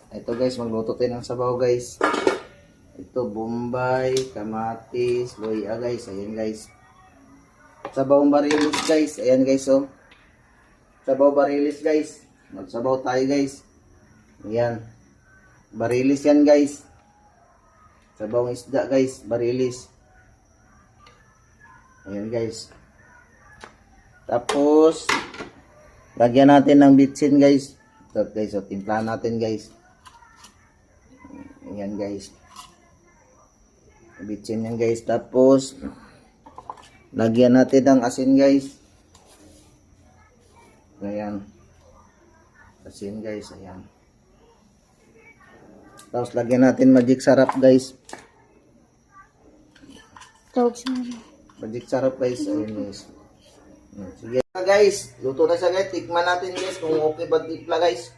Ito guys, magluto tayo ng sabaw guys. Ito, bombay, kamatis, luya guys. Ayan guys. Sabaw barilis guys. Ayan guys oh. Sabaw barilis guys. Magsabaw tayo guys. Ayan. Barilis yan guys. Sabaw isda guys. Barilis. Ayan guys. Tapos, lagyan natin ng bitsin guys. Ito guys, so timplahan natin guys. Ayan guys. Bitsin yan guys. Tapos, lagyan natin ng asin guys. Ayan. Asin guys. Ayan. Tapos, lagyan natin magic sarap guys. Tawag sa mga. Magic sarap guys. Ayan guys. Sige na guys. Luto na siya guys. Tikman natin guys kung okay ba tipla guys.